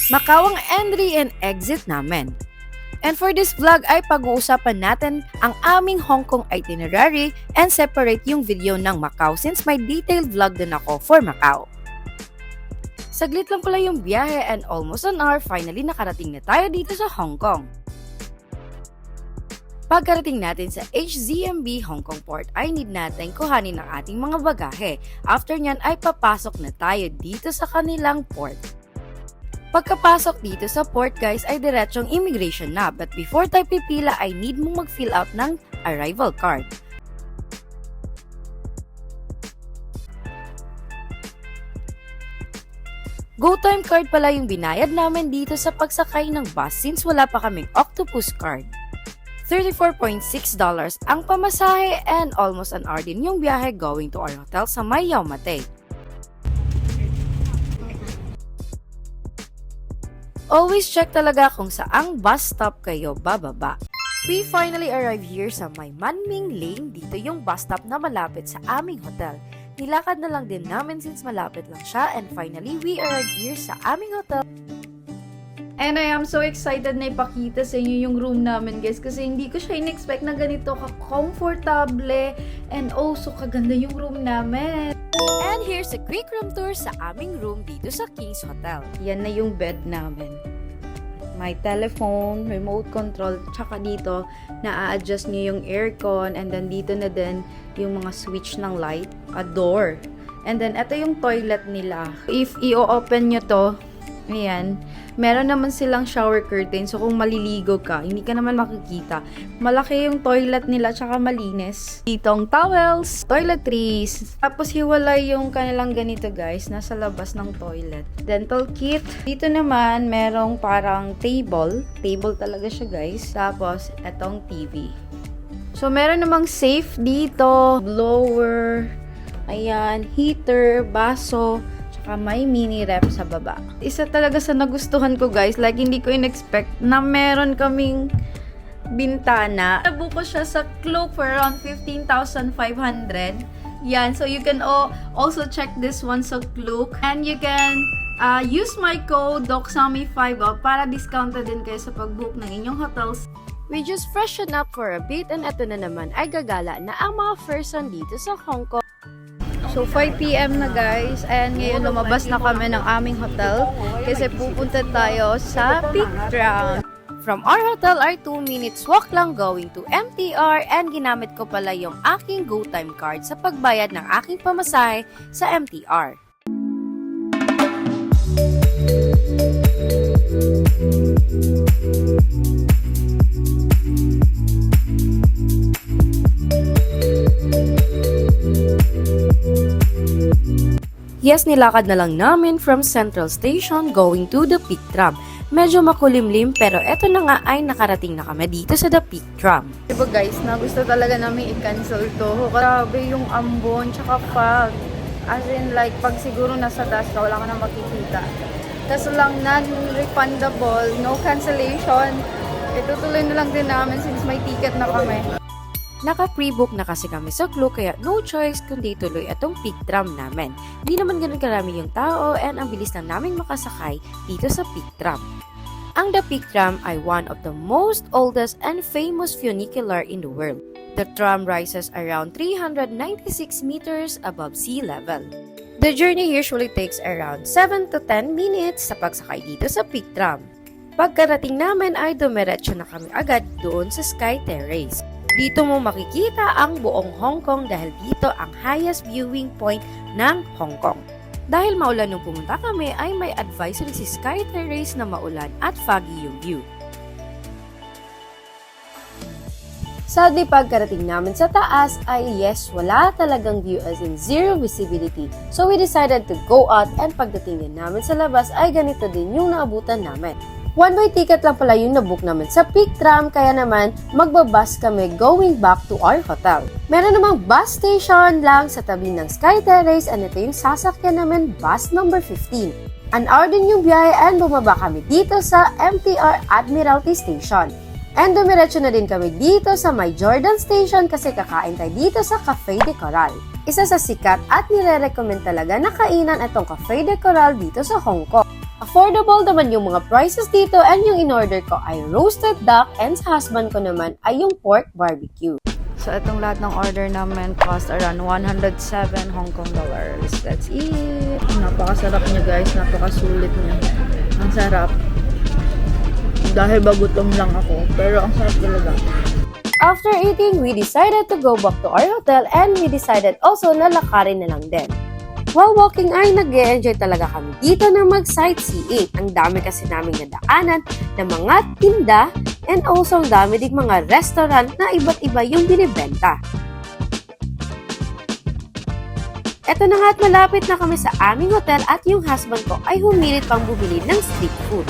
Macau ang entry and exit namin. And for this vlog ay pag-uusapan natin ang aming Hong Kong itinerary and separate yung video ng Macau since may detailed vlog din ako for Macau. Saglit lang pala yung biyahe and almost an hour finally nakarating na tayo dito sa Hong Kong. Pagkarating natin sa HZMB Hong Kong Port ay need natin kuhanin ang ating mga bagahe. After nyan ay papasok na tayo dito sa kanilang port. Pagkapasok dito sa port guys ay diretsong immigration na, but before tayo pipila ay need mong mag-fill out ng arrival card. GoTime card pala yung binayad namin dito sa pagsakay ng bus since wala pa kaming Octopus card. $34.6 ang pamasahe and almost an hour din yung biyahe going to our hotel sa May Yau Ma Tei. Always check talaga kung saang bus stop kayo bababa. We finally arrived here sa may Manming Lane. Dito yung bus stop na malapit sa aming hotel. Nilakad na lang din namin since malapit lang siya and finally we arrived here sa aming hotel. And I am so excited na ipakita sa inyo yung room namin guys kasi hindi ko siya in-expect na ganito ka-comfortable and also kaganda yung room namin. And here's a quick room tour sa aming room dito sa King's Hotel. Yan na yung bed namin. May telephone, remote control, tsaka dito na-adjust nyo yung aircon and then dito na din yung mga switch ng light, a door. And then ito yung toilet nila. If i-open nyo to, ayan, meron naman silang shower curtain. So, kung maliligo ka, hindi ka naman makikita. Malaki yung toilet nila, tsaka malinis. Ditong towels, toiletries. Tapos, hiwalay yung kanilang ganito, guys. Nasa labas ng toilet. Dental kit. Dito naman, merong parang table. Table talaga siya, guys. Tapos, etong TV. So, meron namang safe dito. Blower. Ayan, heater, baso. May mini rep sa baba. Isa talaga sa nagustuhan ko guys, like hindi ko in-expect na meron kaming bintana. Nabuko siya sa Klook for around 15,500. Yan, so you can also check this one sa Klook. And you can use my code DOCSAMI5 para discounted din kayo sa pag-book ng inyong hotels. We just freshen up for a bit and ito na naman ay gagala na ang mga person dito sa Hong Kong. So, 5 PM na guys, and ngayon lumabas na kami ng aming hotel kasi pupunta tayo sa Peak Tram. From our hotel ay 2 minutes walk lang going to MTR and ginamit ko pala yung aking GoTime card sa pagbayad ng aking pamasahe sa MTR. Yes, nilakad na lang namin from Central Station going to the Peak Tram. Medyo makulimlim pero eto na nga ay nakarating na kami dito sa the Peak Tram. Diba guys, na gusto talaga namin i-cancel to. Grabe yung ambon tsaka fog. As in like, pag siguro nasa taas ka, wala ka na makikita. Kaso lang non-refundable, no cancellation. Itutuloy na lang din namin since may ticket na kami. Naka-pre-book na kasi kami sa Klook kaya no choice kundi tuloy itong Peak Tram namin. Di naman ganun karami yung tao and ang bilis lang naming makasakay dito sa Peak Tram. Ang The Peak Tram ay one of the most oldest and famous funicular in the world. The tram rises around 396 meters above sea level. The journey usually takes around 7 to 10 minutes sa pagsakay dito sa Peak Tram. Pagkarating namin ay dumiretso na kami agad doon sa Sky Terrace. Dito mo makikita ang buong Hong Kong dahil dito ang highest viewing point ng Hong Kong. Dahil maulan nung pumunta kami ay may advisory si Sky Terrace na maulan at foggy yung view. Sadly, pagkarating namin sa taas ay yes, wala talagang view as in zero visibility. So we decided to go out and pagdating din namin sa labas ay ganito din yung naabutan namin. One-way ticket lang pala yung nabook namin sa Peak Tram kaya naman magbabus kami going back to our hotel. Meron namang bus station lang sa tabi ng Sky Terrace and ito yung sasakyan namin bus number 15. An hour din yung biyahe and bumaba kami dito sa MTR Admiralty Station. And dumiretso na din kami dito sa may Jordan Station kasi kakain tayo dito sa Cafe de Coral. Isa sa sikat at nire-recommend talaga na kainan itong Cafe de Coral dito sa Hong Kong. Affordable naman yung mga prices dito and yung in-order ko ay roasted duck and sa husband ko naman ay yung pork barbecue. So, itong lahat ng order namin cost around 107 Hong Kong dollars. That's it! Napakasarap niya guys, napakasulit niya. Ang sarap. Dahil bagutom lang ako, pero ang sarap talaga. After eating, we decided to go back to our hotel and we decided also na lakarin na lang din. While walking ay nag-e-enjoy talaga kami dito na mag-sightseeing. Ang dami kasi naming nadaanan ng mga tinda and also ang dami ding mga restaurant na iba't iba yung binibenta. Eto na nga at malapit na kami sa aming hotel at yung husband ko ay humilit pang bumili ng street food.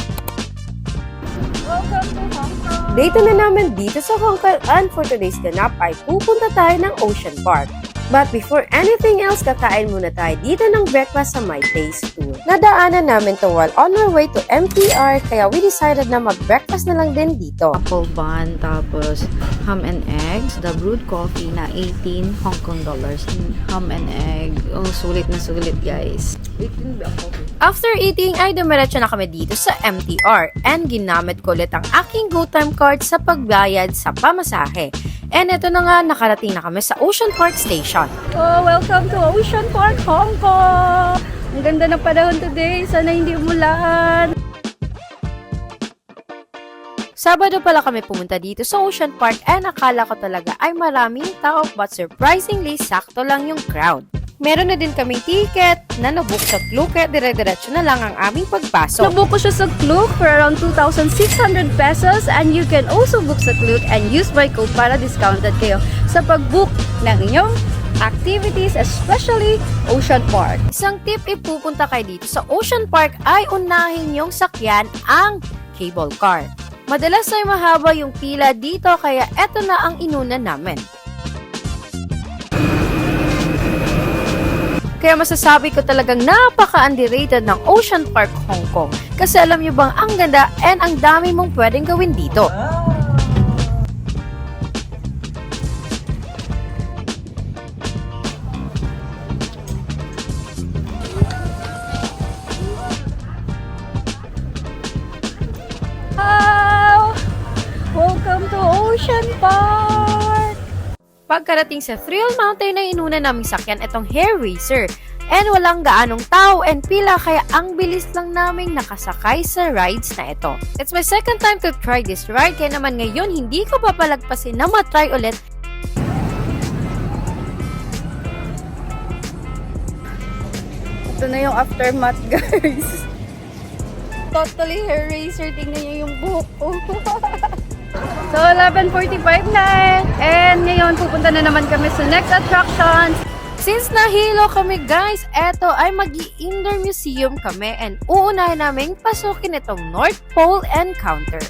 Welcome to Hong Kong! Day 2 na namin dito sa Hong Kong and for today's ganap ay pupunta tayo ng Ocean Park. But before anything else, kakain muna tayo dito ng breakfast sa My Taste Tour. Nadaanan namin to while on our way to MTR, kaya we decided na mag-breakfast na lang din dito. Apple bun, tapos ham and eggs, the brewed coffee na 18 Hong Kong dollars. Ham and egg. Oh, sulit na sulit guys. 18 ba ang coffee? After eating, ay dumiretso na kami dito sa MTR and ginamit ko ulit ang aking GoTime card sa pagbayad sa pamasahe. And ito na nga, nakarating na kami sa Ocean Park Station. Oh, welcome to Ocean Park, Hong Kong! Ang ganda ng panahon today. Sana hindi umulan. Sabado pala kami pumunta dito sa Ocean Park and akala ko talaga ay maraming tao but surprisingly, sakto lang yung crowd. Meron na din kaming ticket na nabook sa Klook kaya dire-diretso na lang ang aming pagpasok. Nabook ko siya sa Klook for around 2,600 pesos and you can also book sa Klook and use my code para discounted kayo sa pag-book ng inyong activities, especially Ocean Park. Isang tip, ipupunta kayo dito sa Ocean Park ay unahin yung sakyan ang cable car. Madalas ay mahaba yung pila dito kaya eto na ang inuna namin. Kaya masasabi ko talagang napaka-underrated ng Ocean Park Hong Kong. Kasi alam nyo bang ang ganda and ang dami mong pwedeng gawin dito. Wow! Welcome to Ocean Park! Pagkarating sa Thrill Mountain ay inuna naming sakyan itong hair racer. And walang gaanong tao and pila kaya ang bilis lang naming nakasakay sa rides na ito. It's my second time to try this ride kaya naman ngayon hindi ko papalagpasin na matry ulit. Ito na yung aftermath guys. Totally hair racer. Tingnan nyo yung buhok ko. So, 11:45 na and ngayon pupunta na naman kami sa next attraction. Since nahilo kami guys, eto ay mag-i-indoor museum kami and uunahin namin pasukin itong North Pole Encounter.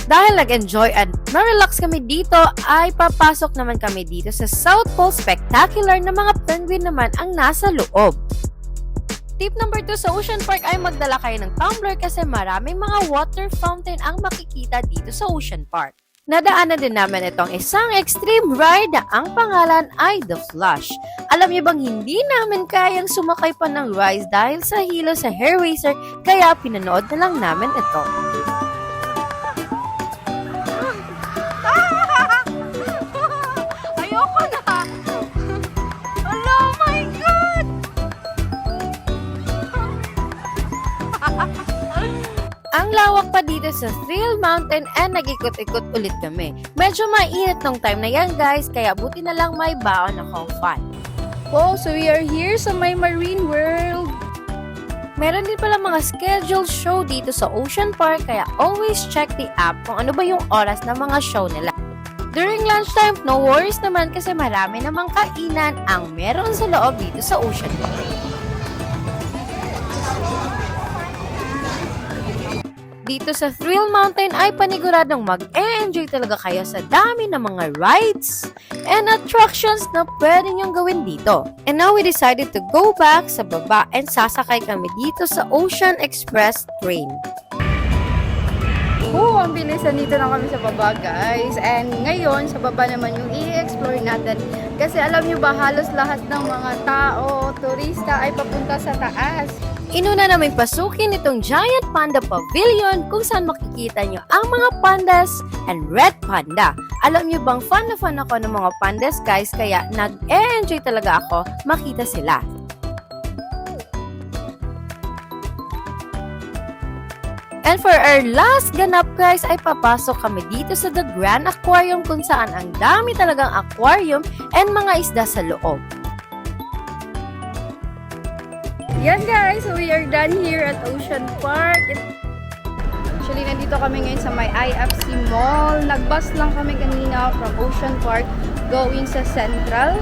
Dahil nag-enjoy and na-relax kami dito, ay papasok naman kami dito sa South Pole Spectacular na mga penguin naman ang nasa loob. Tip number 2 sa Ocean Park ay magdala kayo ng tumbler kasi maraming mga water fountain ang makikita dito sa Ocean Park. Nadaanan din namin itong isang extreme ride na ang pangalan ay The Flush. Alam niyo bang hindi namin kayang sumakay pa ng rides dahil sa hilo sa hair racer kaya pinanood na lang namin ito. Ayoko na! Oh my God! Ang lawak pa dito sa Thrill Mountain and nag-ikot-ikot ulit kami. Medyo mainit nung time na yan guys, kaya buti na lang may baon akong fan. Wow, so we are here sa my Marine World. Meron din pala mga scheduled show dito sa Ocean Park, kaya always check the app kung ano ba yung oras ng mga show nila. During lunchtime, no worries naman kasi marami namang kainan ang meron sa loob dito sa Ocean Park. Dito sa Thrill Mountain ay paniguradong mag-enjoy talaga kayo sa dami ng mga rides and attractions na pwede niyong gawin dito. And now we decided to go back sa baba and sasakay kami dito sa Ocean Express train. Ang bilisan dito na kami sa baba, guys. And ngayon, sa baba naman yung i-explore natin. Kasi alam nyo ba, halos lahat ng mga tao, turista ay papunta sa taas. Inuna namin pasukin itong Giant Panda Pavilion kung saan makikita nyo ang mga pandas and red panda. Alam nyo bang fan na fan ako ng mga pandas, guys, kaya nag-enjoy talaga ako makita sila. And for our last ganap, guys, ay papasok kami dito sa The Grand Aquarium kung saan ang dami talagang aquarium and mga isda sa loob. Yan, guys, so we are done here at Ocean Park. Actually, nandito kami ngayon sa may IFC Mall. Nag-bus lang kami kanina from Ocean Park going sa Central.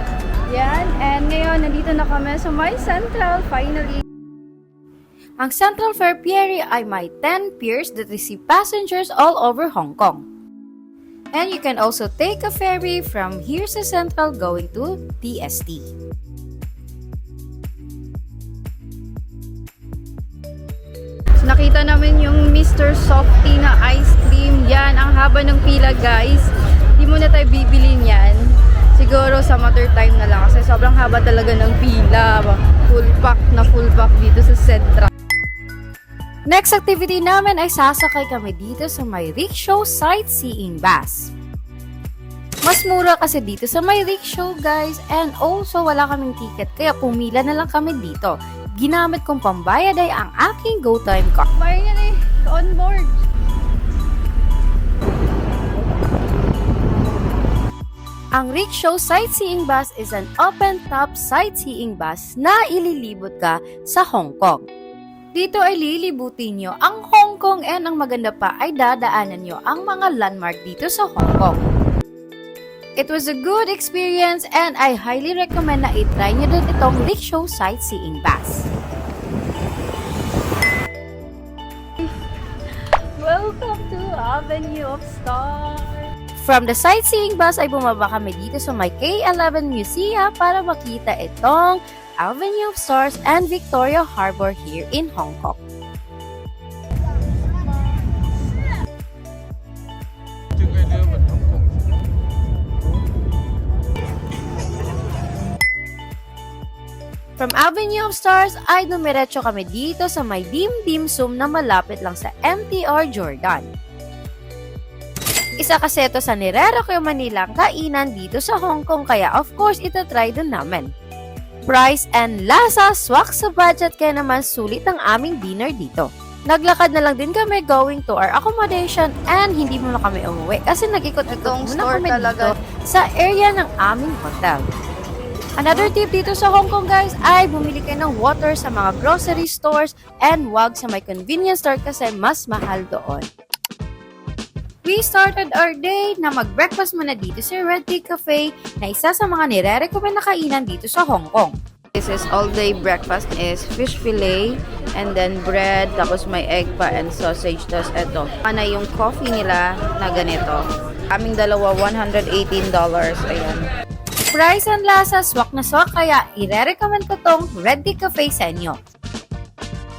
Yan, and ngayon nandito na kami sa may Central, finally. Ang Central Ferry ay may 10 piers that receive passengers all over Hong Kong. And you can also take a ferry from here sa Central going to TST. So, nakita namin yung Mr. Softy na ice cream. Yan, ang haba ng pila, guys. Di mo na tayo bibilin yan. Siguro sa summer time na lang kasi sobrang haba talaga ng pila. Full pack dito sa Central. Next activity namin ay sasakay kami dito sa may rickshaw sightseeing bus. Mas mura kasi dito sa may rickshaw, guys, and also wala kaming ticket kaya pumila na lang kami dito. Ginamit kong pambayad ay ang aking GoTime card. Mayroon yan eh, on board. Ang rickshaw sightseeing bus is an open-top sightseeing bus na ililibot ka sa Hong Kong. Dito ay lilibutin nyo ang Hong Kong and ang maganda pa ay dadaanan nyo ang mga landmark dito sa Hong Kong. It was a good experience and I highly recommend na itry nyo din itong rickshaw sightseeing bus. Welcome to Avenue of Stars. From the sightseeing bus ay bumaba kami dito sa may K11 Museum para makita itong Avenue of Stars and Victoria Harbour here in Hong Kong. From Avenue of Stars ay dumiretso kami dito sa may Dim Dim Sum na malapit lang sa MTR Jordan. Isa kasi ito sa nire-recommend nilang kainan dito sa Hong Kong kaya of course ito try din namin. Price and lasa, swak sa budget kaya naman sulit ang aming dinner dito. Naglakad na lang din kami going to our accommodation and hindi muna kami umuwi kasi nag-ikot-ikot muna kami dito sa area ng aming hotel. Another tip dito sa Hong Kong, guys, ay bumili kayo ng water sa mga grocery stores and wag sa may convenience store kasi mas mahal doon. We started our day na mag-breakfast muna dito sa Red Tea Cafe na isa sa mga nire-recommend na kainan dito sa Hong Kong. This is all-day breakfast is fish fillet and then bread, tapos may egg pa and sausage, tapos eto. Ano yung coffee nila na ganito. Aming dalawa, $118. Ayan. Price and lasa, swak na swak kaya ire-recommend ko tong Red Tea Cafe sa inyo.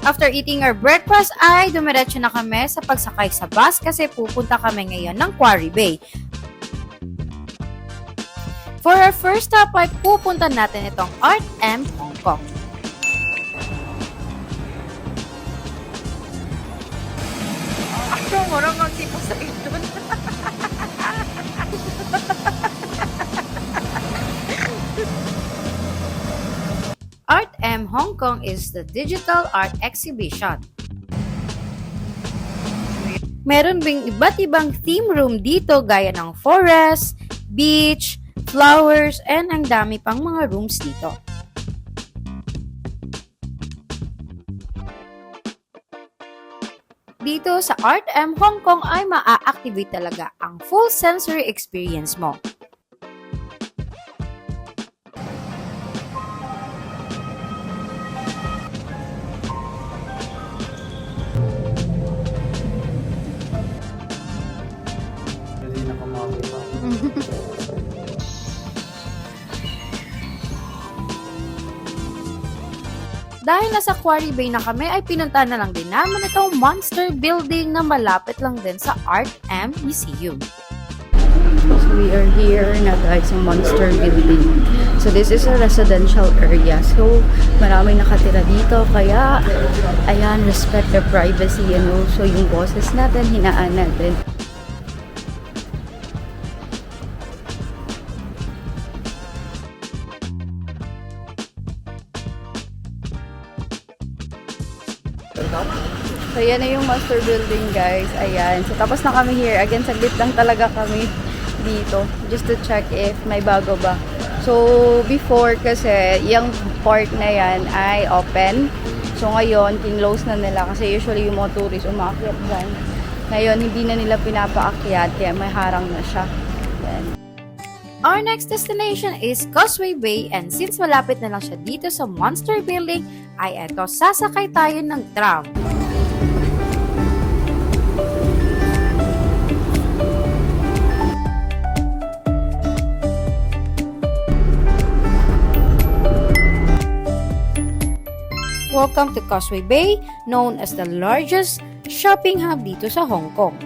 After eating our breakfast ay dumiretso na kami sa pagsakay sa bus kasi pupunta kami ngayon ng Quarry Bay. For our first stop ay pupunta natin itong Art M Hong Kong. Ako mo magtipo sa ito. Art M Hong Kong is the digital art exhibition. Meron ding iba't ibang theme room dito gaya ng forest, beach, flowers, and ang dami pang mga rooms dito. Dito sa Art M Hong Kong ay maa-activate talaga ang full sensory experience mo. dahil nasa Quarry Bay na kami ay pinunta na lang din naman itong Monster Building na malapit lang din sa Art M Museum. So we are here na guys sa Monster Building. So this is a residential area. So maraming nakatira dito. Kaya ayan, respect their privacy and also yung boses natin, hinaan natin. So yan na yung Monster Building guys. Ayan. So tapos na kami here. Again, saglit lang talaga kami dito just to check if may bago ba. So before kasi yung part na yan ay open. So ngayon kinlose na nila kasi usually yung mga tourists umaakyat dyan. Ngayon hindi na nila pinapaakyat kaya may harang na siya. Yan. Our next destination is Causeway Bay and since malapit na lang siya dito sa Monster Building ay eto, sasakay tayo ng tram. Welcome to Causeway Bay, known as the largest shopping hub dito sa Hong Kong.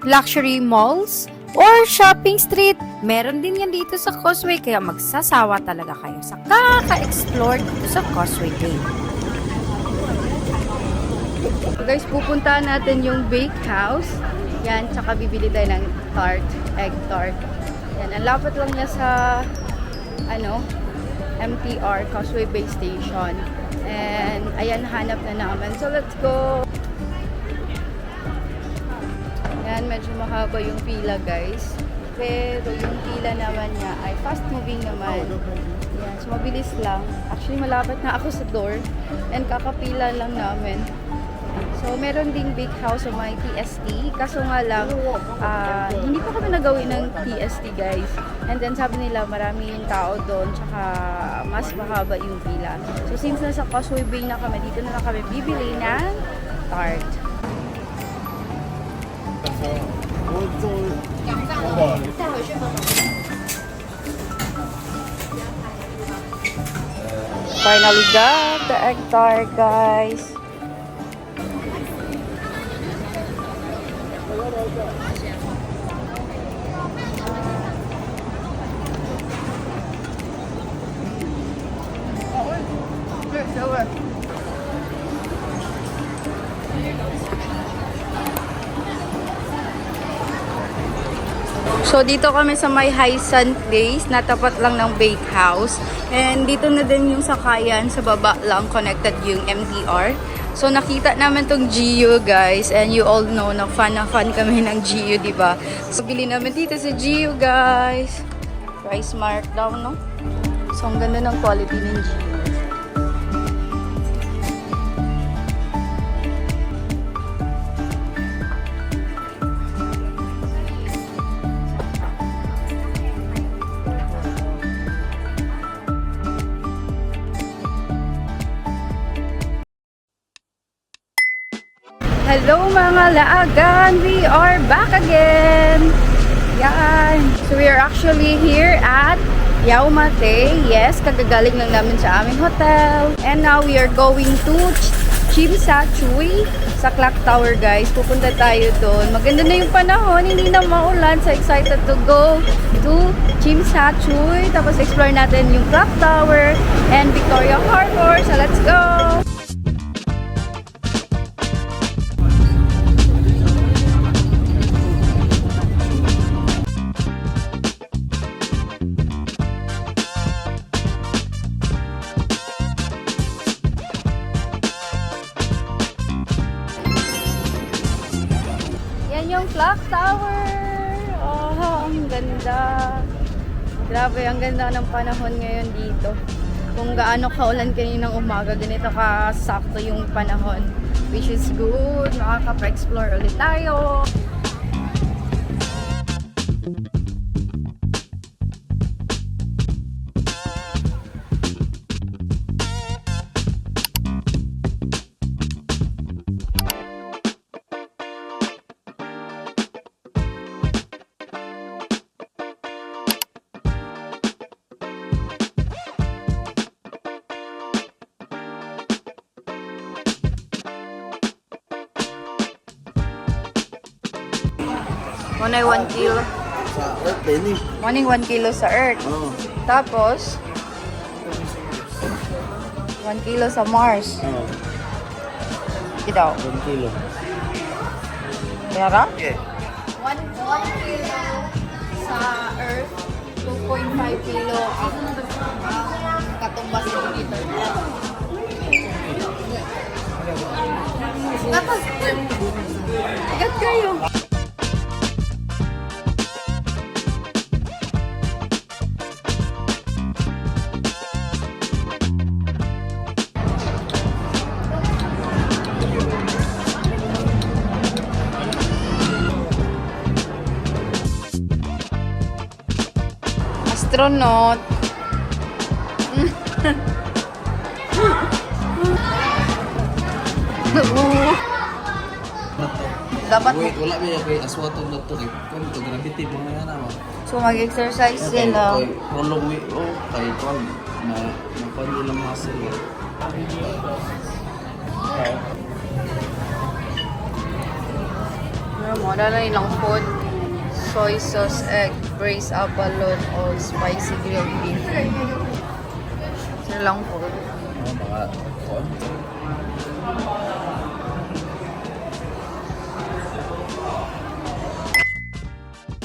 Luxury malls or shopping street, meron din yan dito sa Causeway kaya magsasawa talaga kayo sa kaka-explore dito sa Causeway Bay. So guys, pupuntahan natin yung bake house. Yan, tsaka bibili tayo ng tart, egg tart. Yan, ang lapit lang niya sa MTR, Causeway Bay Station. And ayan, hanap na namin. So let's go! Yan, medyo mahaba yung pila guys. Pero yung pila naman niya ay fast moving naman. Yan, so mabilis lang. Actually, malapit na ako sa door. And kakapila lang namin. So, meron ding big house sa may TST. Kaso nga lang, hindi pa kami nagawin ng TST guys. And then sabi nila marami yung tao doon. Tsaka mas mahaba yung pila. So, since nasa Causeway Bay na kami, dito na lang kami bibili ng tart. Finally got the egg tart guys. So, dito kami sa may Haisan Place, natapat lang ng bake house. And dito na din yung sakayan, sa baba lang connected yung MTR. So, nakita namin tong GU guys. And you all know na fan kami ng GU, diba? So, bili namin dito sa GU guys. Price markdown, no? So, ang ganda ng quality ng GU. Hello mga laagan! We are back again! Yan! So we are actually here at Yau Ma Tei. Yes, kagagaling lang namin sa aming hotel. And now we are going to Tsim Sha Tsui sa Clock Tower guys. Pupunta tayo doon. Maganda na yung panahon, hindi na maulan. So excited to go to Tsim Sha Tsui. Tapos explore natin yung Clock Tower and Victoria Harbor. So let's go! Yung Clock Tower. Oh, ang ganda. Grabe, ang ganda ng panahon ngayon dito. Kung gaano kaulan kaninang umaga, ganito ka sakto yung panahon. Which is good. Makaka-explore ulit tayo. Muna 1 kilo. Sa Earth din eh. Morning 1 kilo sa Earth. Oo. Tapos, 1 kilo sa Mars. Oo. Ito. 1 kilo. Pera? Okay. 1 kilo sa Earth. 2.5 kilo ang katumbas dito. Tapos, agad kayo. Astronaut. Dapat Wait, wala ba yung kay aswatong na to? Kung ito, gravity, mga yan naman. so mag-exercise sila. Prolong week, oh, kay Kwan. Nakuha nila muscle. Mura na ilang food. Soy sauce, egg, braised abalone, o spicy grilled beef. Sila lang food. Mga Kwan.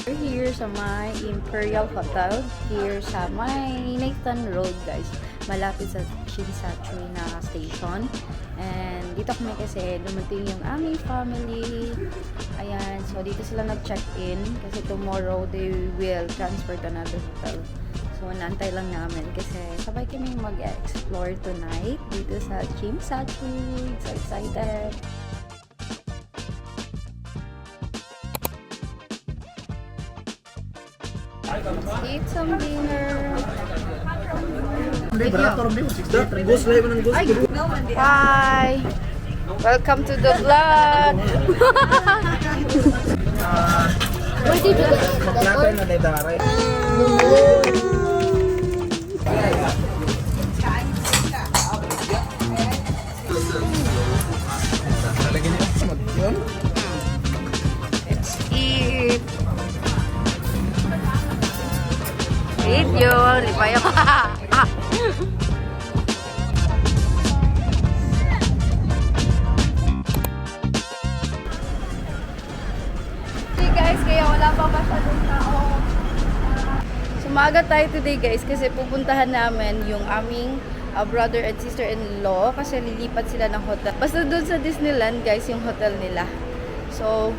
We're here sa may Imperial Hotel. Here sa may Nathan Road, guys. Malapit sa Shinsatri na station. And dito kami kasi dumating yung aming family. Ayan. So, dito sila nag-check-in. Kasi tomorrow, they will transfer to another hotel. So, nantay lang namin kasi sabay kami mag-explore tonight dito sa Shinsatri. So excited! Eat some dinner. Ghost live ng ghost. Hi! Welcome to the vlog! Where did you get Maklapay na tayo taray. Let's eat! Video! Lipay ako! Hey guys, kaya wala pa masyadong tao. Sumaga tayo today guys kasi pupuntahan namin yung aming brother and sister-in-law kasi lilipat sila ng hotel. Basta doon sa Disneyland guys yung hotel nila. So,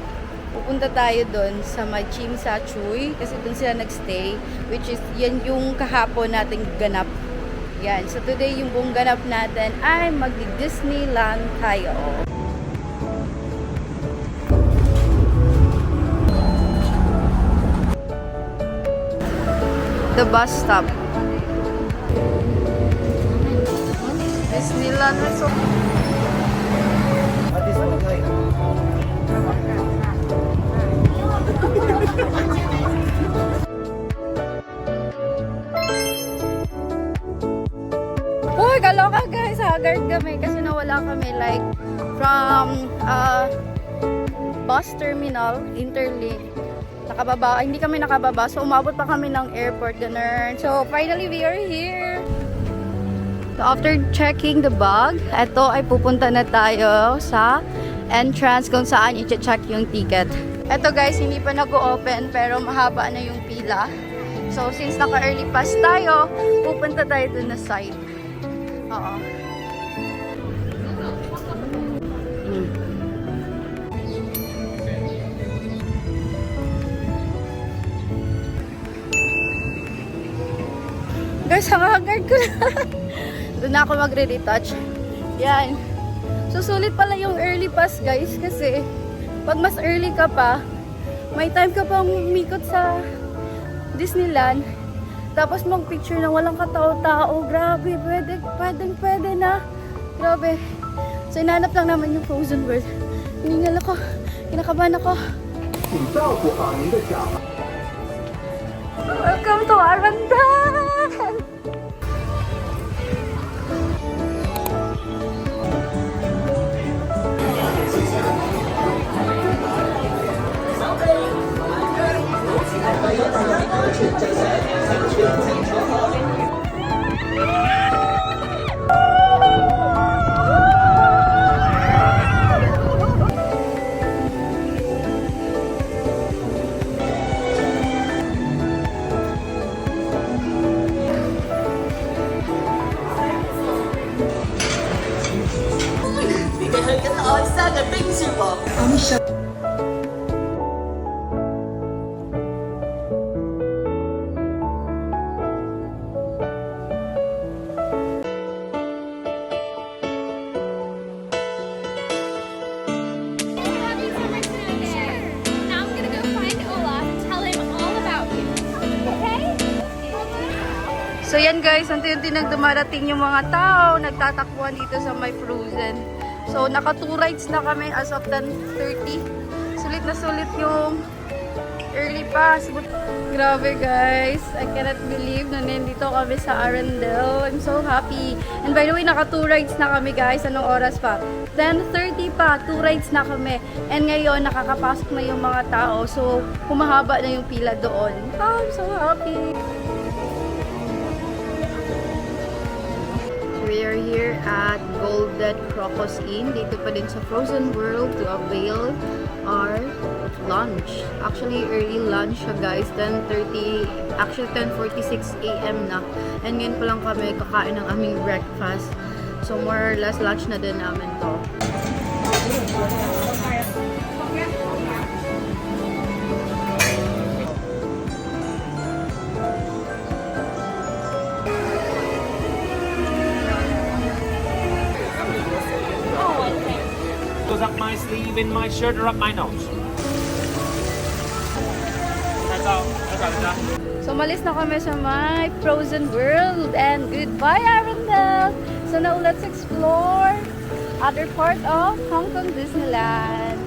pupunta tayo doon sa may Chimsachuy kasi doon sila nagstay, which is yan yung kahapon nating ganap. Yan. So, today yung buong ganap natin ay mag-Disneyland tayo. The bus stop. Disneyland Resort. Uy, kaloka guys, haggard kami kasi nawala kami like from bus terminal, Interlink. Nakababa, hindi kami nakababa. So, umabot pa kami ng airport, ganun. So, finally, we are here. So, after checking the bag, eto ay pupunta na tayo sa entrance kung saan i-check yung ticket. Eto guys, hindi pa nag-open pero mahaba na yung pila. So, since naka-early pass tayo, pupunta tayo dun na side. Oo. Guys, hangagard ko na. Doon na ako magre-retouch. Yan. Susulit pala yung early pass, guys. Kasi, pag mas early ka pa, may time ka pang umikot sa Disneyland. Tapos mag-picture na walang katao-tao. Grabe, pwede na. Grabe. So, inanap lang naman yung Frozen World. Hiningal ako. Kinakabahan ako. Welcome to Arandal! So yan guys, unti-unti nang dumarating yung mga tao, nagtatakbuhan dito sa may Frozen. So naka 2 rides na kami as of 10:30. Sulit na sulit yung early pass. Grabe guys, I cannot believe na nandito kami sa Arundel. I'm so happy. And by the way, naka 2 rides na kami guys. Anong oras pa? 10:30 pa, 2 rides na kami. And ngayon, nakakapasok na yung mga tao. So, humahaba na yung pila doon. Oh, I'm so happy. We are here at Golden Crocus Inn. Dito pa din sa Frozen World to avail our lunch. Actually, early lunch siya guys. 10:30, actually 10:46 a.m. na. And ngayon pa lang kami kakain ng aming breakfast. So more or less lunch na din namin to. Goes up my sleeve in my shirt or up my nose. That's all. That's all. So malis na kami sa my Frozen World. And goodbye Arundel! So now let's explore other part of Hong Kong Disneyland.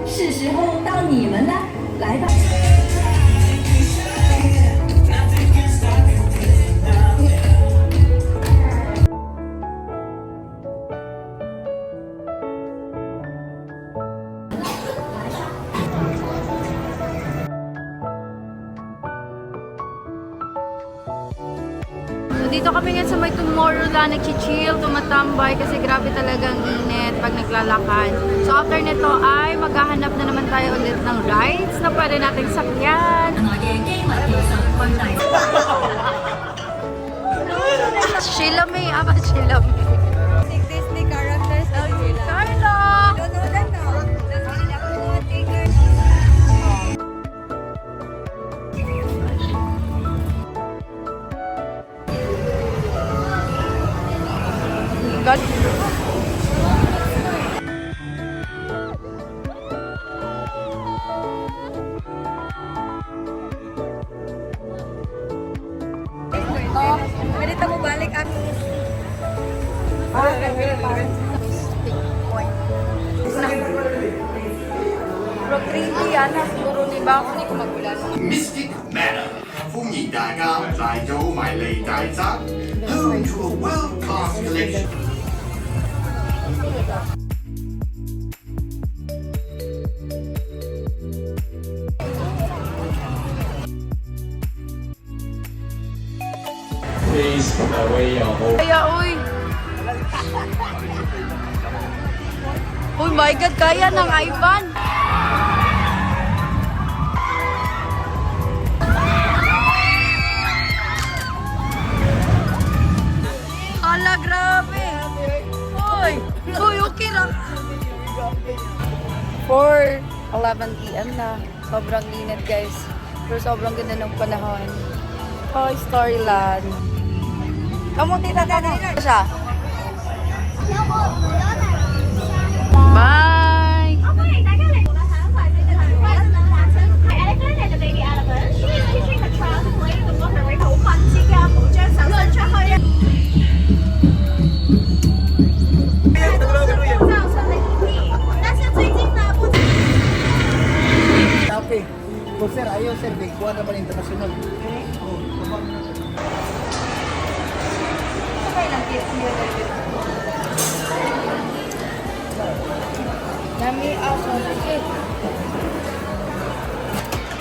是时候到你们了，来吧。 So dito kami ngayon sa may Tomorrowland, nag-chill, tumatambay kasi grabe talagang init pag naglalakad. So after nito ay maghahanap na naman tayo ulit ng rides na pwede nating sakyan. Sheila May, Sheila May. Disney characters na sila. Carla! Donodan na. God. Pwede mo balik ang Bro, 3D yan. Siguro ni ba ako hindi ko magulan. Mystic Manor， 歡迎大家嚟到迷你大宅，home to a world-class collection。 Please away your whole. Kaya, uy! Oh my God, kaya ng Ivan! Hala, grabe! Uy! Uy, okay lang! 4:11 p.m. na. Sobrang init, guys. Pero sobrang ganda ng panahon. Toy Story Land. Kamu tita tata siya. Bye! Okay. So sir, ayaw sir, may kuha naman international. Nami ako.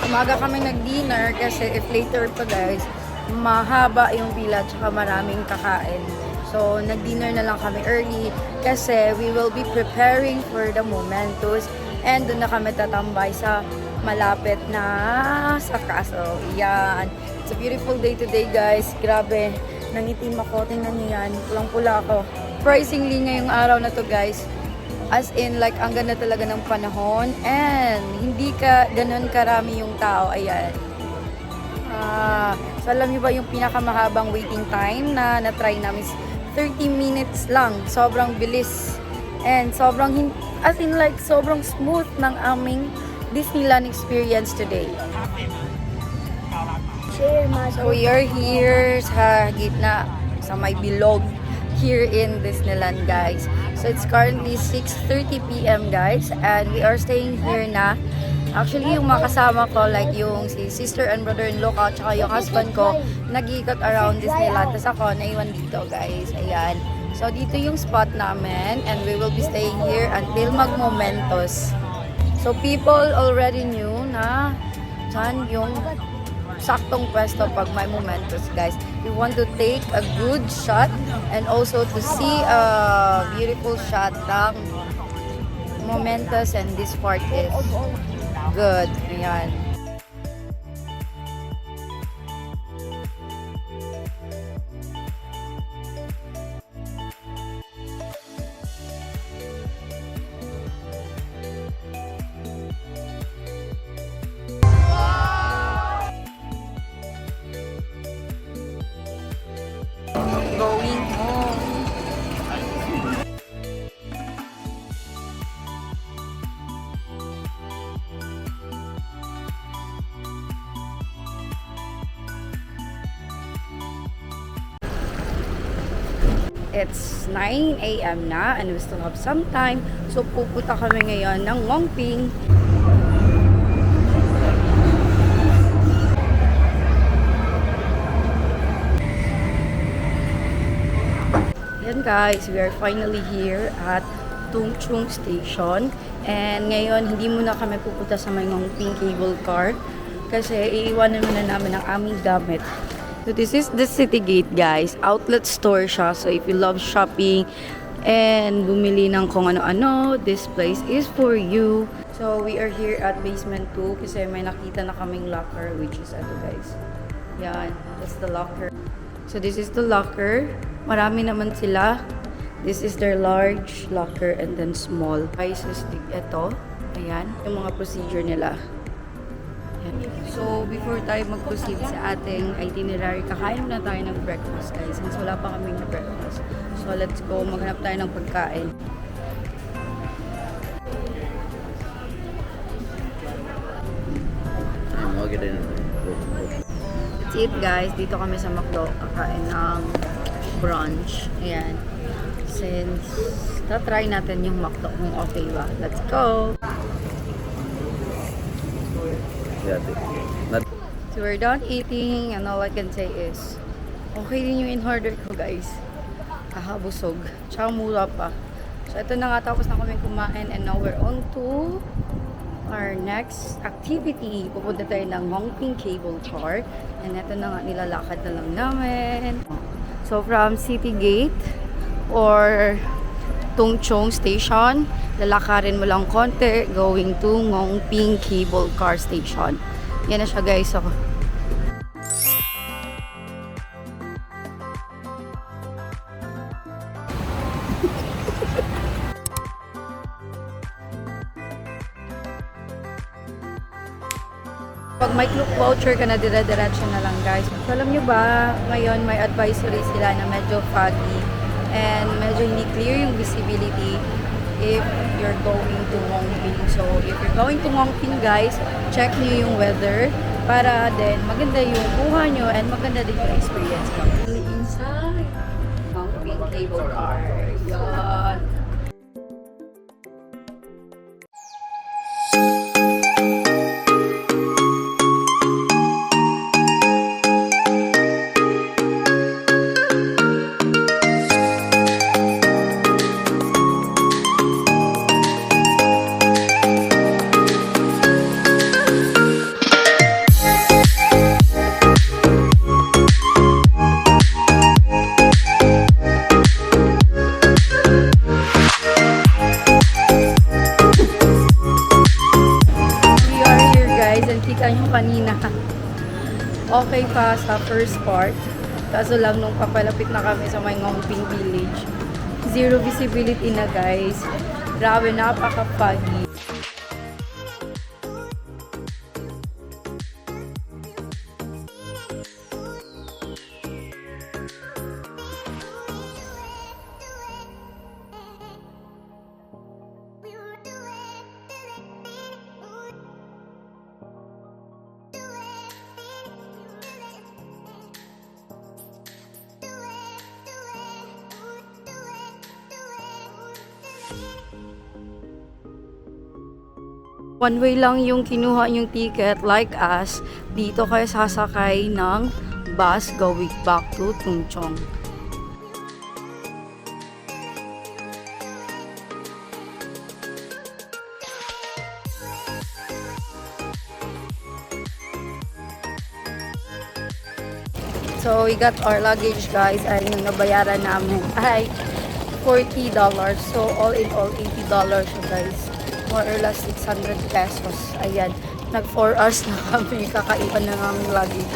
Umaga kami nag-dinner kasi if later pa guys, mahaba yung pila at maraming kakain. So, nag-dinner na lang kami early kasi we will be preparing for the Momentos and doon na kami tatambay sa malapit na sa castle. Yan. It's a beautiful day today guys. Grabe. Nangitim ako. Tingnan niyo yan. Pulang-pula ako. Surprisingly ngayong araw na to guys. As in, like, ang ganda talaga ng panahon and hindi ka ganun karami yung tao. Ayan. So, alam niyo ba yung pinakamahabang waiting time na na-try namin 30 minutes lang. Sobrang bilis. And sobrang, as in like, sobrang smooth ng aming Disneyland experience today? So we are here sa gitna, sa may bilog here in Disneyland, guys. So it's currently 6:30 p.m. guys, and we are staying here na. Actually, yung mga kasama ko, like yung si sister and brother-in-law ko, tsaka yung husband ko, nag-iikot around Disneyland. Tapos ako, naiwan dito, guys. Ayan. So, dito yung spot namin, and we will be staying here until mag-Momentos. So, people already knew na saan yung saktong pwesto pag may Momentos, guys. We want to take a good shot and also to see a beautiful shot ng Momentos, and this part is good. Ayan. Going home. It's 9 a.m. na and we still have some time. So pupunta kami ngayon ng Ngongping. Yan guys, we are finally here at Tung Chung Station. And ngayon, hindi muna kami pupunta sa may Ngongping cable car kasi iiwanan muna namin ang aming gamit. So this is the city gate, guys. Outlet store siya. So if you love shopping and bumili ng kung ano-ano, this place is for you. So we are here at basement 2 kasi may nakita na kaming locker, which is ito, guys. Yan, that's the locker. So this is the locker. Marami naman sila. This is their large locker and then small. Guys, ito. Ayan, yung mga procedure nila. So, before tayo mag-proceed sa ating itinerary, kakain na tayo ng breakfast, guys. Since wala pa kaming na breakfast. So, let's go. Maghanap tayo ng pagkain. That's it, guys. Dito kami sa McDo. Kakain ng brunch. Ayan. Since, tatry natin yung McDo kung okay ba. Let's go! So we're done eating and all I can say is okay din yung in-order ko, guys. Kahabusog. Tsaka mura pa. So ito na nga, tapos na kami kumain and now we're on to our next activity. Pupunta tayo ng Ngongping Cable Car and ito na nga, nilalakad na lang namin. So from City Gate or Tung Chung Station, lalakarin mo lang konti going to Ngongping Cable Car Station. Yan na siya, guys. So, pag may Klook voucher ka na, dire-diretso na lang, guys. So, alam nyo ba, ngayon may advisory sila na medyo foggy and medyo hindi clear yung visibility if you're going to Ngongping. So, if you're going to Ngongping, guys, check nyo yung weather para din maganda yung kuha nyo and maganda din yung experience nyo. Inside Ngongping Cable Car. Yan. Kanina okay pa sa first part, kaso lang nung papalapit na kami sa may Ngongping Village, zero visibility na, guys. Grabe, napaka-foggy. One way lang yung kinuha yung ticket, like us, dito kayo sasakay ng bus going back to Tumchong. So, we got our luggage, guys. Ay, yung nabayaran namin ay $40. So, all in all, $80 siya, guys. More or less 600 pesos. Ayan. Nag 4 hours na kami. Kakaiba na namin luggage.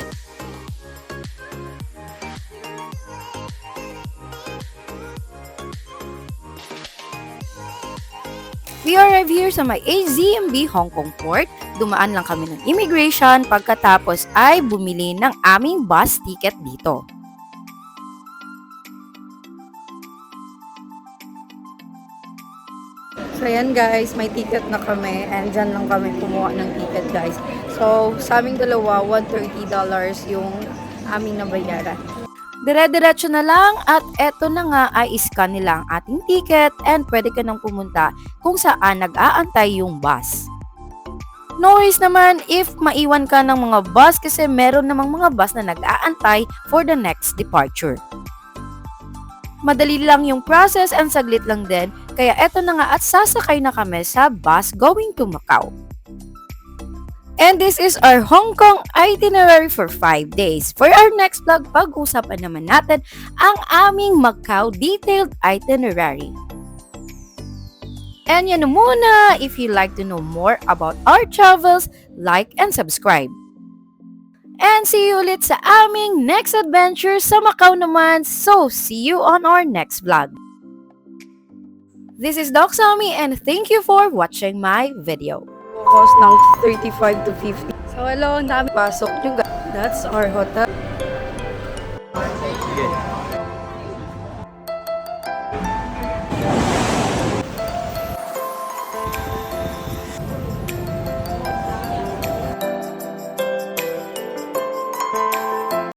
We arrived here sa may AZMB Hong Kong Port. Dumaan lang kami ng immigration pagkatapos ay bumili ng aming bus ticket dito. So, ayan guys, may ticket na kami and dyan lang kami kumuha ng ticket, guys. So, sa aming dalawa, $130 yung aming nabayaran. Dire-diretso na lang at eto na nga ay iscan nila ang ating ticket and pwede ka nang pumunta kung saan nag-aantay yung bus. No worries naman if maiwan ka ng mga bus kasi meron namang mga bus na nag-aantay for the next departure. Madali lang yung process and saglit lang din, kaya eto na nga at sasakay na kami sa bus going to Macau. And this is our Hong Kong itinerary for 5 days. For our next vlog, pag-usapan naman natin ang aming Macau detailed itinerary. And yan na muna, if you like to know more about our travels, like and subscribe. And see you ulit sa aming next adventure sa Macau naman. So, see you on our next vlog. This is Doc Sammy and thank you for watching my video. Cost ng 35 to 50. So, hello, ang dami pasok nyo, guys. That's our hotel.